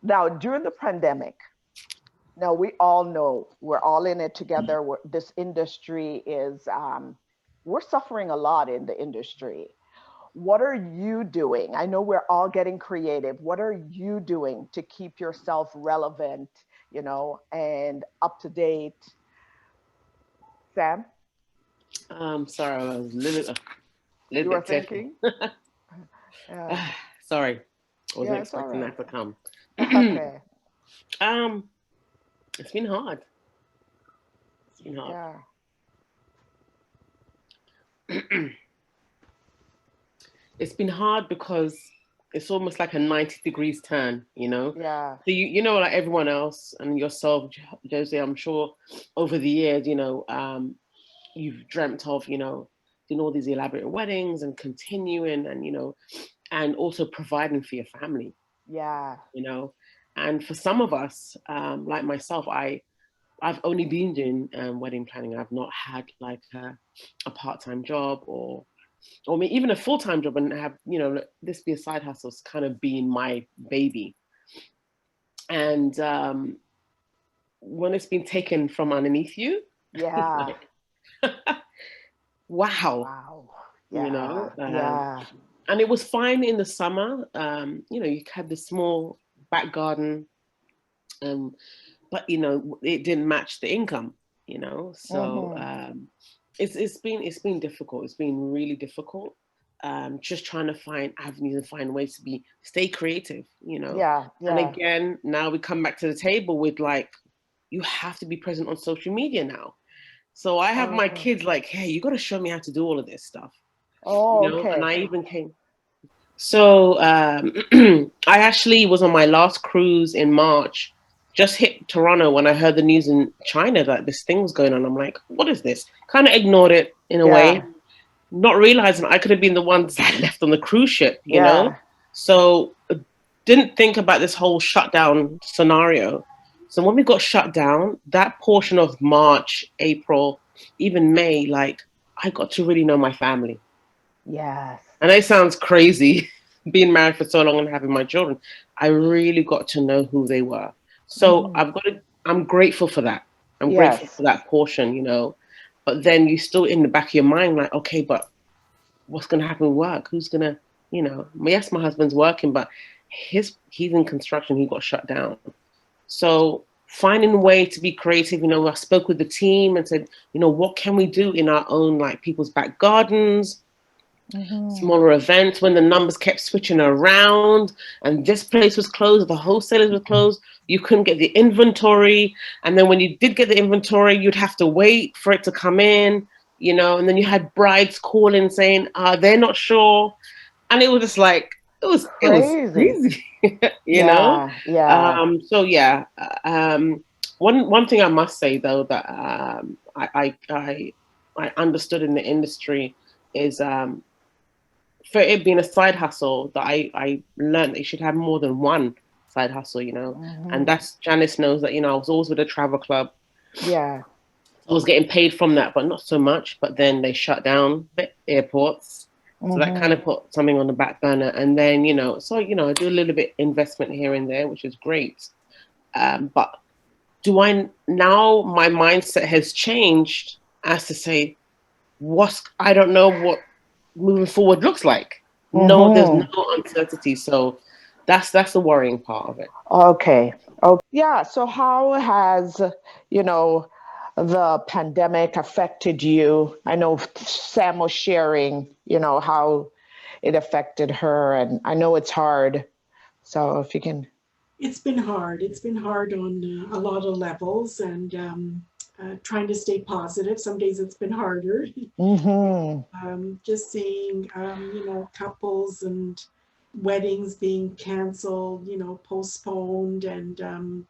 Now, during the pandemic, now we all know we're all in it together. This industry is, we're suffering a lot in the industry. What are you doing? I know we're all getting creative. What are you doing to keep yourself relevant, and up to date? Sam, Sorry, I was a little you were bit tipsy. thinking? Yeah, Sorry, I wasn't yeah, it's all expecting right. that to come. Okay, um, it's been hard. It's been hard. yeah, It's been hard because it's almost like a 90 degrees turn, you know? yeah, So like everyone else and yourself, Jose, I'm sure over the years, you've dreamt of, doing all these elaborate weddings and continuing and, and also providing for your family, yeah. you know? And for some of us, like myself, I've only been doing wedding planning. I've not had like a part-time job or even a full-time job and have this be a side hustle. It's kind of been my baby. And when it's been taken from underneath you, Yeah. like wow, Wow. you know. Yeah. Yeah. And it was fine in the summer. You had this small back garden, um, but it didn't match the income. So Mm-hmm. it's been difficult. It's been really difficult. Just trying to find avenues and find ways to stay creative. Yeah. And Yeah. again, now we come back to the table with like, you have to be present on social media now. So I have my Okay. kids like, hey, you got to show me how to do all of this stuff. Oh, And okay. I even came. So I actually was on my last cruise in March. Just hit Toronto when I heard the news in China that this thing was going on. I'm like, what is this? Kind of ignored it in a Yeah. way, not realizing I could have been the ones that left on the cruise ship. Yeah. So didn't think about this whole shutdown scenario. So when we got shut down, that portion of March, April, even May, like I got to really know my family. Yes. And it sounds crazy being married for so long and having my children. I really got to know who they were. So Mm-hmm. I'm grateful for that. I'm grateful Yes. for that portion. But then you still in the back of your mind, like, okay, but what's gonna happen with work? Who's gonna. Yes, my husband's working, but he's in construction, he got shut down. So finding a way to be creative, I spoke with the team and said, what can we do in our own like people's back gardens, Mm-hmm. smaller events when the numbers kept switching around and this place was closed, the wholesalers were closed, you couldn't get the inventory. And then when you did get the inventory, you'd have to wait for it to come in, and then you had brides calling saying, they're not sure. And it was just like, it was Crazy. crazy, you know? Yeah. Yeah. So yeah, one thing I must say though that I understood in the industry is for it being a side hustle that I learned that you should have more than one side hustle. And Mm-hmm. that's Janice knows that, I was always with a travel club. Yeah. I was getting paid from that, but not so much. But then they shut down the airports. So that kind Mm-hmm. of put something on the back burner. And then, I do a little bit investment here and there, which is great. But do I now my mindset has changed as to say, I don't know what moving forward looks like. No, there's no Mm-hmm. uncertainty. So that's the worrying part of it. Okay. Okay. Yeah. So how has, you know, the pandemic affected you? I know Sam was sharing, how it affected her, and I know it's hard. So if you can. It's been hard. It's been hard on a lot of levels, and trying to stay positive. Some days it's been harder. Mm-hmm. Just seeing, couples and weddings being canceled, postponed, and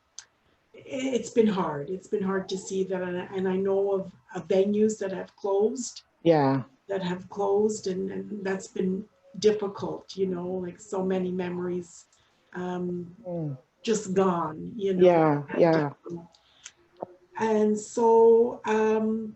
it's been hard. It's been hard to see that, and I know of venues Yeah. that have closed, and that's been difficult. Like so many memories Mm. just gone. Yeah. And Yeah. and so I've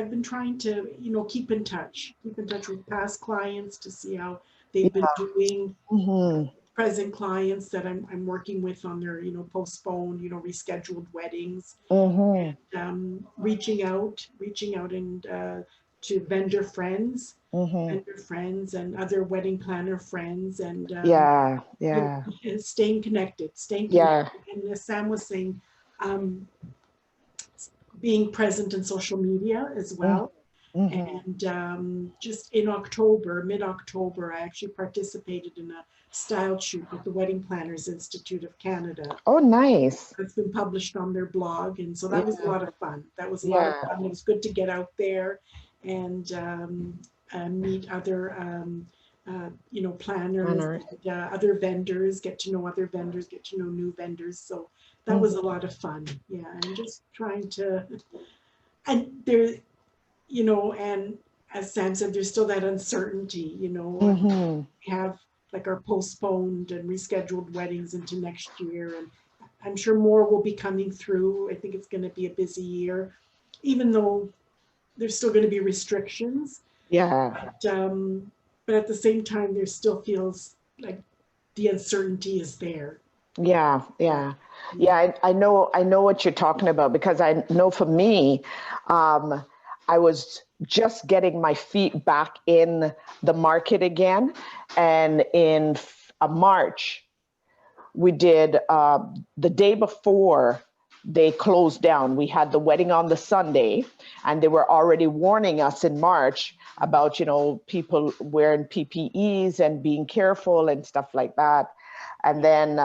been trying to keep in touch with past clients to see how they've been Yeah. doing. Mm-hmm. present clients that I'm working with on their, postponed, rescheduled weddings, Mm-hmm. reaching out and to Mm-hmm. vendor friends and other wedding planner friends, and Yeah. Yeah. staying connected, Yeah. And as Sam was saying, um, being present in social media as well. Mm-hmm. And just in October, mid-October, I actually participated in a style shoot with the Wedding Planners Institute of Canada. Oh, nice. It's been published on their blog, and so that was a Yeah. lot of fun. That was a lot of Yeah. fun. It was good to get out there and meet other, planners Honors. and other vendors, get to know other vendors, get to know new vendors. So that was a Mm-hmm. lot of fun. Yeah, and just trying to, and there, and as Sam said, there's still that uncertainty, Mm-hmm. we have like our postponed and rescheduled weddings into next year. And I'm sure more will be coming through. I think it's going to be a busy year, even though there's still going to be restrictions. Yeah. But at the same time, there still feels like the uncertainty is there. Yeah, Yeah. yeah, yeah. I know what you're talking about because I know for me, um, I was just getting my feet back in the market again, and in March, we did the day before they closed down. We had the wedding on the Sunday, and they were already warning us in March about people wearing PPEs and being careful and stuff like that. And then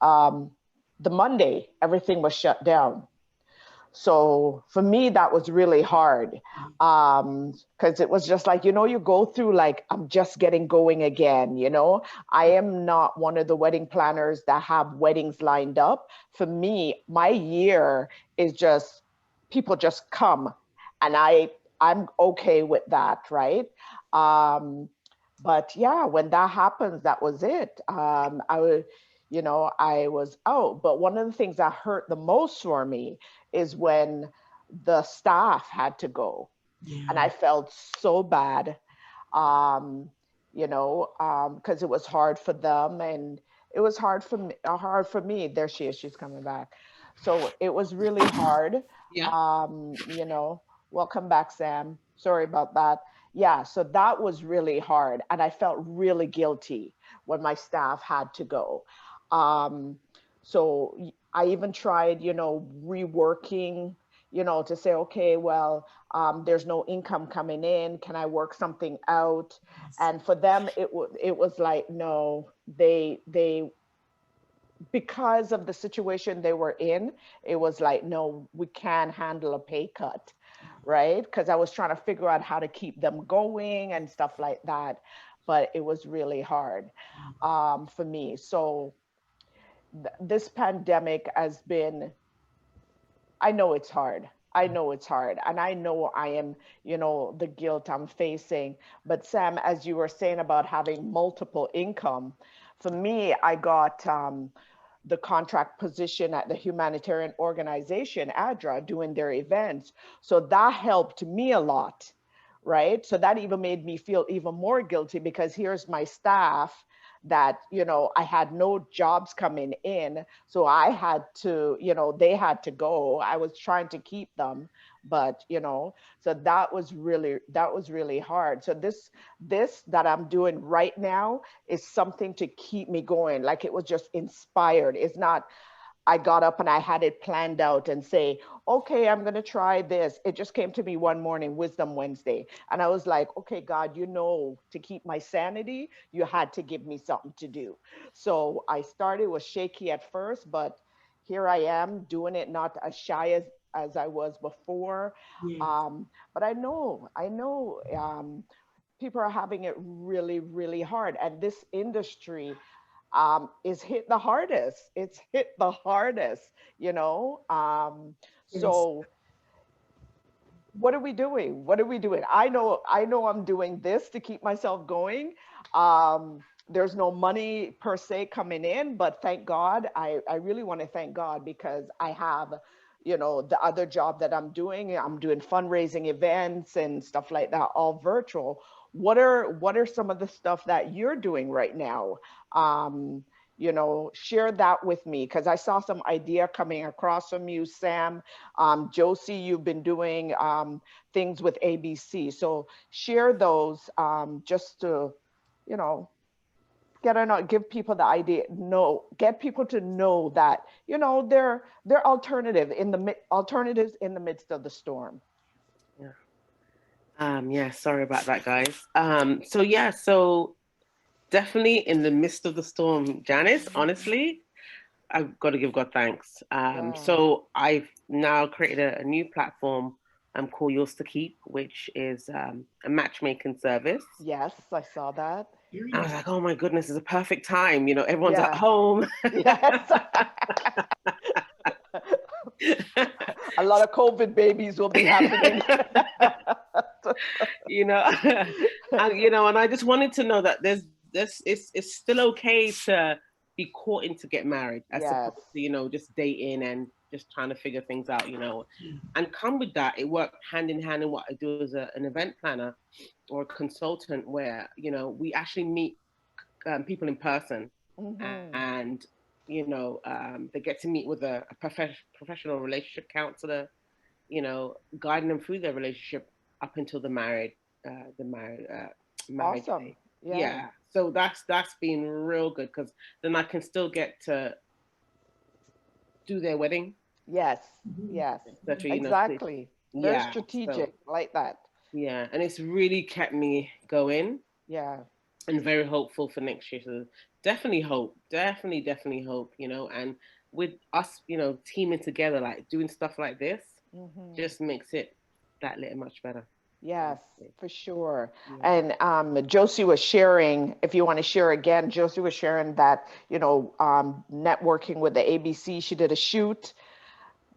um, the Monday, everything was shut down. So for me, that was really hard because it was just like, you go through like, I'm just getting going again. I am not one of the wedding planners that have weddings lined up. For me, my year is just people just come, and I'm okay with that, right? Um, but yeah, when that happens, that was it. I was out. But one of the things that hurt the most for me is when the staff had to go, and Yeah. I felt so bad, um, because it was hard for them, and it was hard for me. There she is. She's coming back. So it was really hard. Yeah. Um, you know, Welcome back, Sam. Sorry about that. Yeah, so that was really hard, and I felt really guilty when my staff had to go. Um, so I even tried, reworking, to say, okay, well, there's no income coming in. Can I work something out? Yes. And for them, it was like, no, they because of the situation they were in, it was like, no, we can't handle a pay cut, right? Because I was trying to figure out how to keep them going and stuff like that. But it was really hard for me. So this pandemic has been, I know it's hard. I know it's hard. And I know I am, the guilt I'm facing. But Sam, as you were saying about having multiple income, for me, I got the contract position at the humanitarian organization, ADRA, doing their events. So that helped me a lot, right? So that even made me feel even more guilty because here's my staff that, I had no jobs coming in. So I had to, they had to go. I was trying to keep them, but, so that was really hard. So this that I'm doing right now is something to keep me going. Like it was just inspired. It's not, I got up and I had it planned out and say, okay, I'm going to try this. It just came to me one morning, Wisdom Wednesday. And I was like, okay, God, to keep my sanity, you had to give me something to do. So I started, was shaky at first, but here I am doing it, not as shy as I was before. Yes. But I know people are having it really, really hard. And this industry is hit the hardest. It's hit the hardest, you know. Yes. So what are we doing? What are we doing? I know I'm doing this to keep myself going. There's no money per se coming in, but thank God, I really want to thank God because I have, the other job that I'm doing fundraising events and stuff like that, all virtual, what are some of the stuff that you're doing right now? You know, share that with me, because I saw some idea coming across from you, Sam. Josie, you've been doing things with ABC. So share those, just to, you know, give people the idea, get people to know that, you know, they're alternatives in the midst of the storm. Yeah. Yeah, sorry about that, guys. So yeah, so definitely in the midst of the storm, Janice, honestly, I've got to give God thanks. Yeah. So I've now created a new platform called Yours to Keep, which is a matchmaking service. Yes, I saw that. Very I was nice. like, oh my goodness, it's a perfect time. You know, everyone's at Yeah. home. Yes. A lot of COVID babies will be happening. You know, and I just wanted to know that there's this, it's still okay to be courting to get married, as Yes. opposed to, just dating and just trying to figure things out, Yeah. and come with that. It worked hand in hand in what I do as an event planner or a consultant, where we actually meet people in person, Hmm. and they get to meet with a professional relationship counselor, guiding them through their relationship up until the marriage Awesome. day. Yeah. Yeah, so that's been real good, because then I can still get to do their wedding, Yes. Mhm. Yes. etc. Exactly. Very Yeah, so strategic, like that. yeah, and it's really kept me going Yeah. and very hopeful for next year. So definitely hope, definitely hope, and with us, teaming together, like doing stuff like this, Hmm. just makes it that little much better. Yes, Honestly. for sure. Yeah. And Josie was sharing, if you want to share again, Josie was sharing that, networking with the ABC, she did a shoot,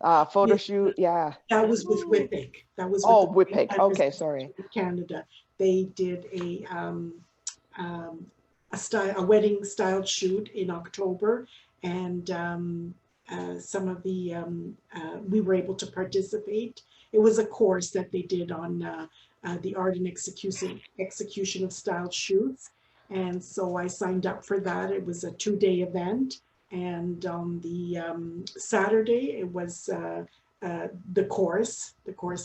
photo Yeah, shoot. Yeah. that was with Ooh. WIPIC. That was with Oh, the Wedding Whippig. Planners Okay, sorry. Institute of Canada. They did a wedding style shoot in October, and some of the we were able to participate. It was a course that they did on the art and execution of style shoots, and so I signed up for that. It was a 2-day event, and on the Saturday it was the course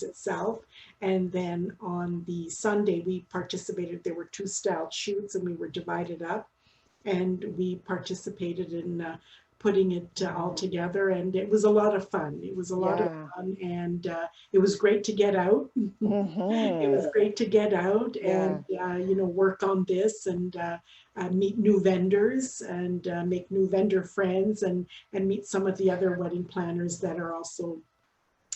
itself. And then on the Sunday, we participated. There were 2 style shoots, and we were divided up, and we participated in putting it all together. And it was a lot of fun. It was a lot of Yeah. fun, and it was great to get out. It Hmm. was great to get out and Yeah. work on this and meet new vendors and make new vendor friends and meet some of the other wedding planners that are also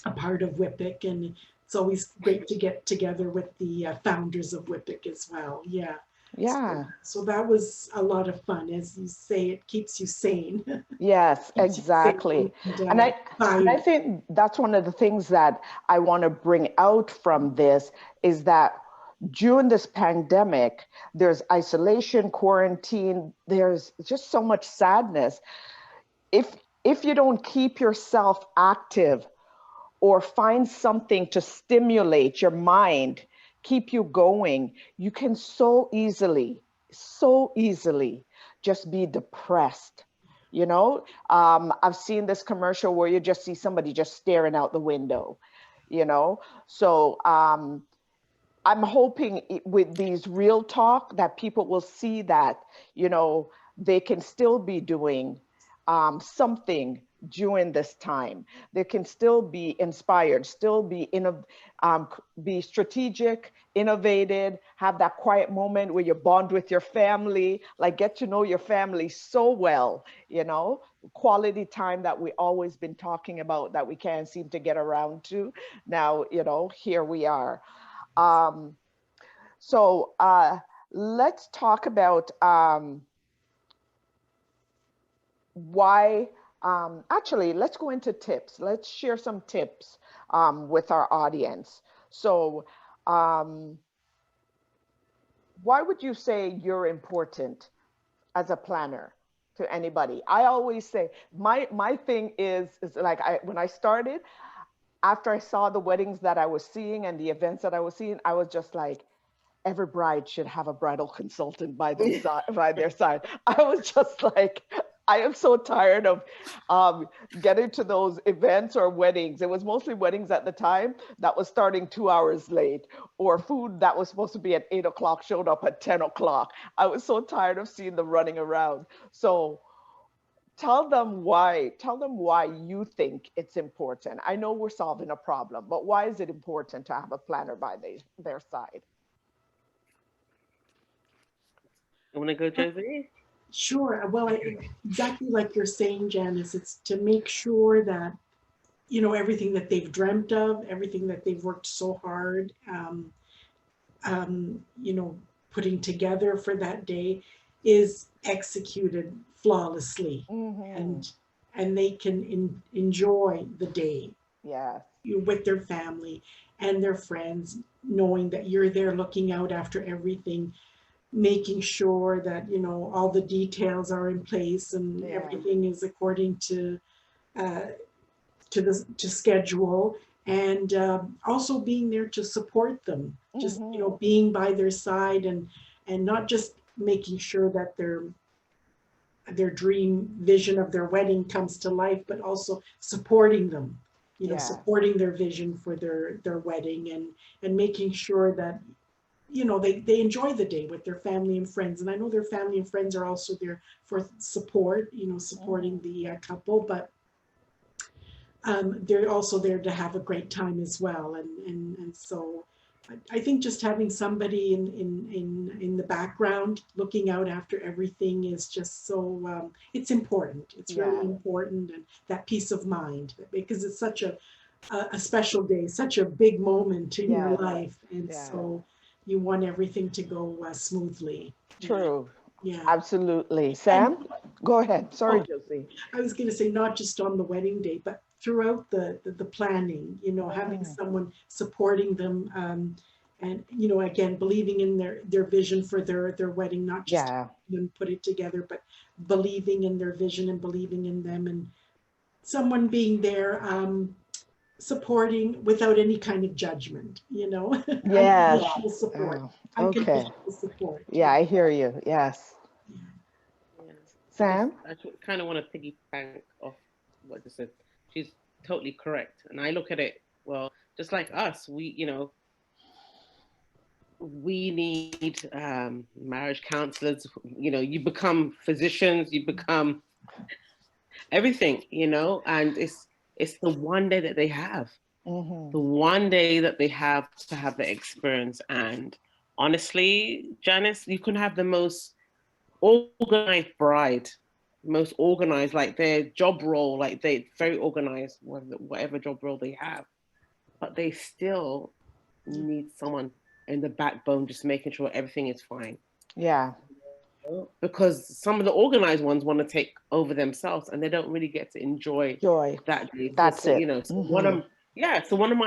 a part of WIPIC, and it's always great to get together with the founders of WIPIC as well. Yeah. So, Yeah. so that was a lot of fun. As you say, it keeps you sane. Yes, Keeps you sane exactly. and And I fired. think that's one of the things that I want to bring out from this is that during this pandemic, there's isolation, quarantine, there's just so much sadness. If if you don't keep yourself active or find something to stimulate your mind, keep you going, you can so easily just be depressed. I've seen this commercial where you just see somebody just staring out the window, you know? So I'm hoping with these real talk that people will see that, they can still be doing something during this time. They can still be inspired, still be strategic, innovative, have that quiet moment where you bond with your family, like get to know your family so well, quality time that we always been talking about that we can't seem to get around to. Now, here we are. Um, so let's talk about why, actually, let's go into tips. Let's share some tips with our audience. So, um, why would you say you're important as a planner to anybody? I always say my thing is like when I started, after I saw the weddings that I was seeing and the events that I was seeing, I was just like, every bride should have a bridal consultant by their side. By their side. I was just like, I am so tired of getting to those events or weddings. It was mostly weddings at the time that was starting 2 hours late, or food that was supposed to be at 8 o'clock showed up at 10 o'clock. I was so tired of seeing them running around. So tell them why you think it's important. I know we're solving a problem, but why is it important to have a planner by their side? You want to go, Josie? Sure. Well, exactly like you're saying, Janice, it's to make sure that, you know, everything that they've dreamt of, everything that they've worked so hard, you know, putting together for that day is executed flawlessly, Mm-hmm. and they can enjoy the day Yes. with their family and their friends, knowing that you're there looking out after everything, making sure that, you know, all the details are in place and Yeah. everything is according uh, to schedule, and also being there to support them, just, you know, Mm-hmm. being by their side, and not just making sure that their dream vision of their wedding comes to life, but also supporting them, you know, Yeah. supporting their vision for their wedding, and making sure that, you know, they enjoy the day with their family and friends. And I know their family and friends are also there for support, you know, supporting Mm-hmm. the couple, but they're also there to have a great time as well. And so I think just having somebody in the background looking out after everything is just so, it's important. It's really Yeah. important, and that peace of mind, because it's such a special day, such a big moment in your Yes. life. And Yeah. so you want everything to go smoothly. True. Yeah. Absolutely. And Sam, go ahead. Sorry, oh, Josie. I was going to say, not just on the wedding day, but throughout the planning, you know, having Mm-hmm. someone supporting them, and, you know, again, believing in their vision for their wedding, not just Yeah. them put it together, but believing in their vision and believing in them, and someone being there, supporting without any kind of judgment, you know, Yes. unconditional support, Oh, okay. unconditional support. Yeah, I hear you. Yes. Yeah. Yeah. Sam? I just kind of want to piggyback off what you said. She's totally correct. And I look at it, well, just like us, we need marriage counselors. You know, you become physicians, you become everything, you know, and it's the one day that they have, Mm-hmm. the one day that they have to have the experience. And honestly, Janice, you can have the most organized bride, most organized, like their job role, like they very organized, whatever job role they have, but they still need someone in the backbone, just making sure everything is fine. Yeah. Because some of the organized ones want to take over themselves, and they don't really get to enjoy Joy. that day. That's You it. know, so Mm-hmm. one of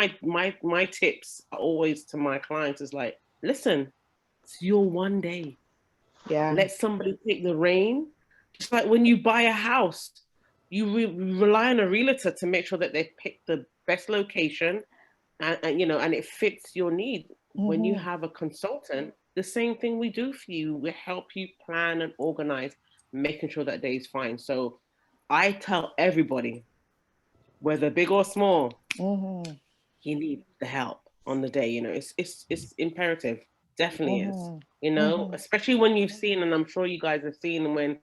my tips are always to my clients is like, listen, it's your one day. Yeah. Let somebody take the reign. Just like when you buy a house, you rely on a realtor to make sure that they pick the best location, and you know, and it fits your need. When you Mm-hmm. have a consultant, the same thing we do for you. We help you plan and organize, making sure that day is fine. So I tell everybody, whether big or small, Mm-hmm. you need the help on the day. You know, it's imperative. Definitely is. Mm-hmm. You know, Mm-hmm. especially when you've seen, and I'm sure you guys have seen, when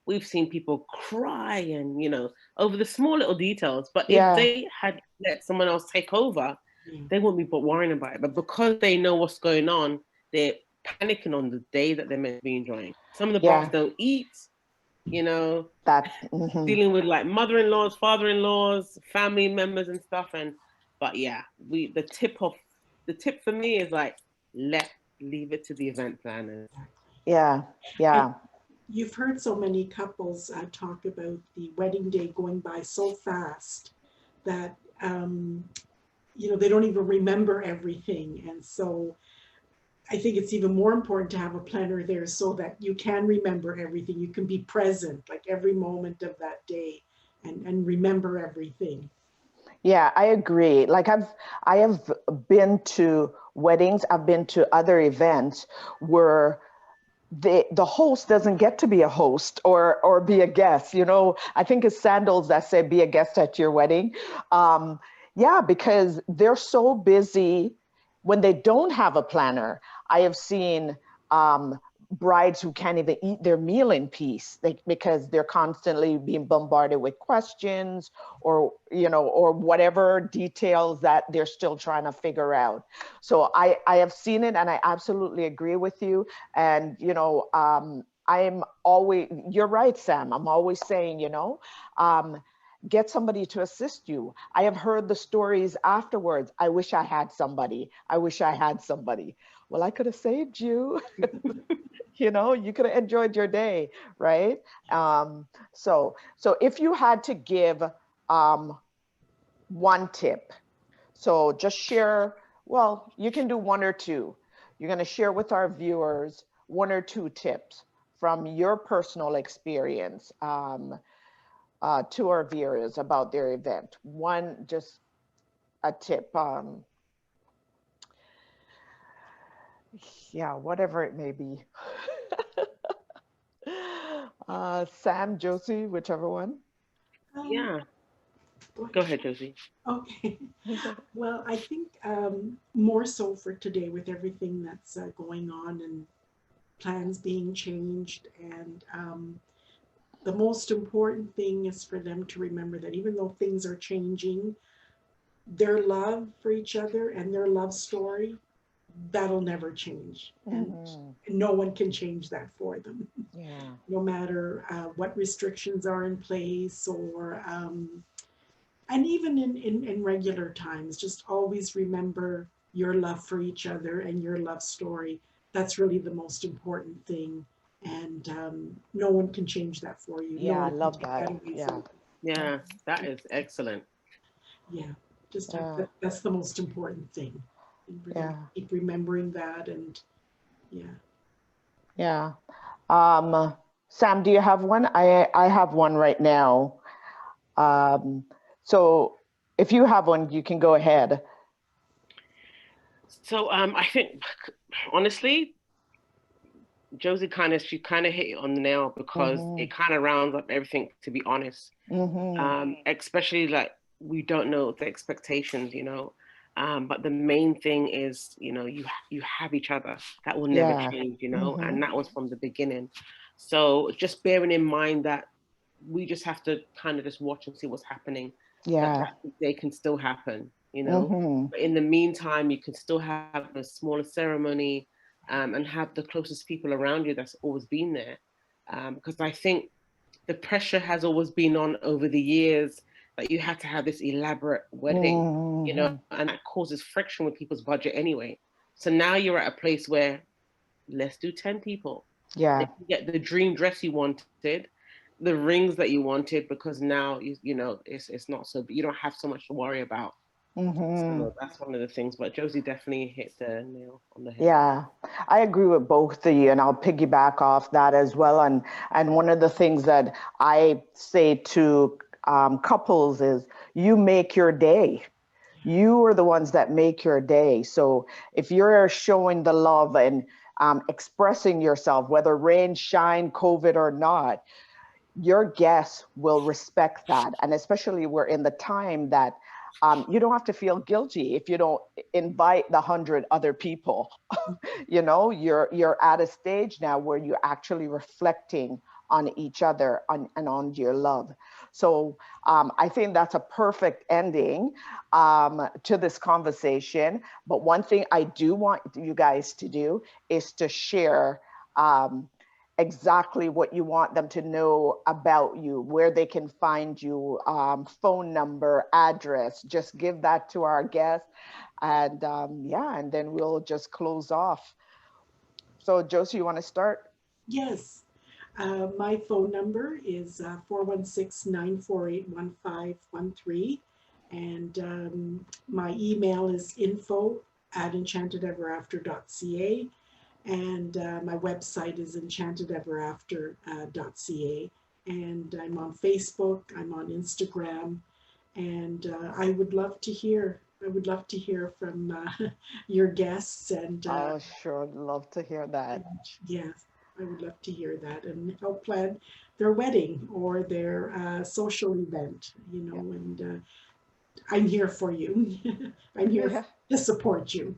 we've seen people cry and, you know, over the small little details. But if Yeah. they had let someone else take over, Yeah. they wouldn't be but worrying about it. But because they know what's going on, they're panicking on the day that they're meant to be enjoying. Some of the brides Yeah. don't eat, you know, That. Mm-hmm. dealing with like mother-in-laws, father-in-laws, family members and stuff. And but yeah, the tip for me is like, leave it to the event planners. Yeah. And Yeah. you've heard so many couples talk about the wedding day going by so fast that, you know, they don't even remember everything. And so I think it's even more important to have a planner there so that you can remember everything. You can be present, like every moment of that day, and remember everything. Yeah, I agree. Like I have been to weddings, I've been to other events where the host doesn't get to be a host or be a guest. You know, I think it's Sandals that said be a guest at your wedding. Um, yeah, because they're so busy when they don't have a planner. I have seen um, brides who can't even eat their meal in peace because they're constantly being bombarded with questions or, you know, or whatever details that they're still trying to figure out. So I have seen it and I absolutely agree with you. And, you know, I'm always, you're right, Sam. I'm always saying, you know, get somebody to assist you. I have heard the stories afterwards. I wish I had somebody. I wish I had somebody. Well, I could have saved you. You know, you could have enjoyed your day, right? So if you had to give one tip, so just share, well, you can do one or two. You're going to share with our viewers one or two tips from your personal experience to our viewers about their event. One, just a tip. Yeah, whatever it may be. Sam, Josie, whichever one. Um, Yeah, go go ahead. ahead, Josie. Okay. Well, I think more so for today with everything that's going on and plans being changed. And the most important thing is for them to remember that even though things are changing, their love for each other and their love story, that'll never change. And Hmm. no one can change that for them, Yeah. no matter what restrictions are in place or and even in regular times, just always remember your love for each other and your love story. That's really the most important thing. And no one can change that for you. No Yeah, I one can love take that. that away from Yeah. you. Yeah, that is excellent. Yeah, just have Yeah. that. That's the most important thing. And we're going to Yeah. keep remembering that. And yeah. Yeah. Sam, do you have one? I have one right now. Um, so if you have one, you can go ahead. So I think honestly, Josie she kind of hit it on the nail because Mm-hmm. it kind of rounds up everything. To be honest, Mm-hmm. especially like we don't know the expectations, you know. But the main thing is, you know, you have each other. That will never Yeah. change, you know, Mm-hmm. and that was from the beginning. So just bearing in mind that we just have to kind of just watch and see what's happening. Yeah. They can still happen, you know. Mm-hmm. But in the meantime, you can still have a smaller ceremony and have the closest people around you that's always been there. Because I think the pressure has always been on over the years that you had to have this elaborate wedding, you know, Mm-hmm. and that causes friction with people's budget anyway. So now you're at a place where let's do 10 people. Then Yeah. you get the dream dress you wanted, the rings that you wanted, because now you know it's not so you don't have so much to worry about. Mm-hmm. So that's one of the things. But Josie definitely hit the nail on the head. Yeah, I agree with both of you, and I'll piggyback off that as well. And one of the things that I say to couples is, you make your day. You are the ones that make your day. So if you're showing the love and expressing yourself, whether rain, shine, COVID or not, your guests will respect that. And especially we're in the time that you don't have to feel guilty if you don't invite the 100 other people. You know, you're at a stage now where you're actually reflecting on each other and on your love. So I think that's a perfect ending to this conversation. But one thing I do want you guys to do is to share exactly what you want them to know about you, where they can find you, phone number, address. Just give that to our guests. And yeah, and then we'll just close off. So, Josie, you want to start? Yes. My phone number is 416-948-1513. And my email is info@enchantederverafter.ca. And my website is enchantederverafter.ca. And I'm on Facebook, I'm on Instagram, And I would love to hear. I would love to hear from your guests, and Oh, sure. Love to hear that. yes, I would love to hear that and help plan their wedding or their social event. And I'm here for you. I'm here Yeah. to support you.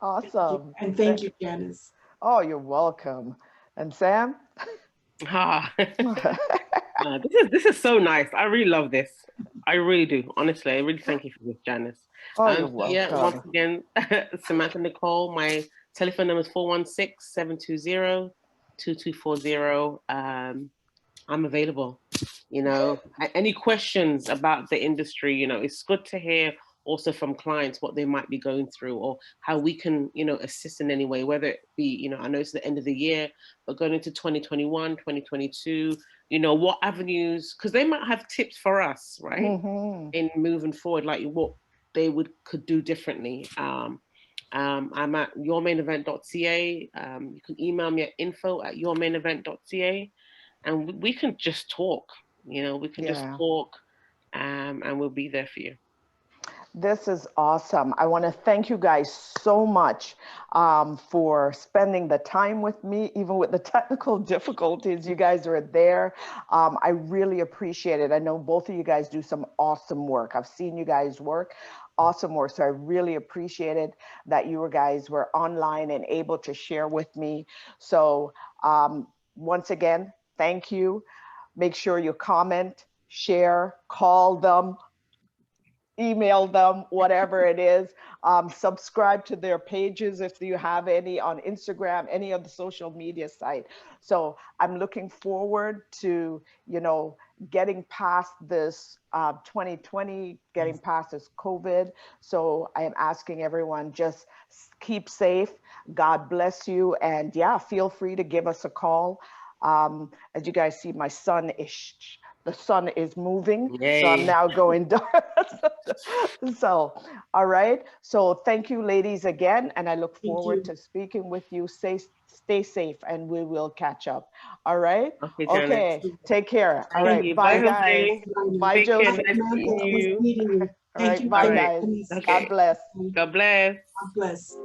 Awesome. And thank you, Janice. Oh, you're welcome. And Sam? Ah, this is so nice. I really love this. I really do. Honestly, I really thank you for this, Janice. Oh, you're So yeah, once welcome. again, Samantha Nicole. My telephone number is 416-720-2240. I'm available. Any questions about the industry, it's good to hear also from clients what they might be going through or how we can, assist in any way, whether it be, I know it's the end of the year, but going into 2021, 2022, what avenues, because they might have tips for us, right? Hmm. In moving forward, like what they could do differently. I'm at yourmainevent.ca. You can email me at info@yourmainevent.ca, and we can just talk. We can just Yeah. talk, and we'll be there for you. This is awesome. I want to thank you guys so much for spending the time with me, even with the technical difficulties. You guys were there. I really appreciate it. I know both of you guys do some awesome work. I've seen you guys work. Awesome work. So I really appreciated that you guys were online and able to share with me. So once again, thank you. Make sure you comment, share, call them, email them, whatever it is. Subscribe to their pages if you have any on Instagram, any of the social media site. So I'm looking forward to, getting past this 2020, getting past this COVID. So I am asking everyone, just keep safe. God bless you. And yeah, feel free to give us a call. As you guys see, my son is the sun is moving. Yay. So I'm now going dark. So, all right. So thank you, ladies, again. And I look forward to speaking with you. Stay safe and we will catch up. All right. Okay, Okay. Janice. Take care. All Thank right. you. Bye, Bye, guys. Jose. Bye, Take care. Josie. Nice meeting you. Meeting you. All Thank right. you, Bye, All right. guys. Janice. Okay. God bless. God bless. God bless.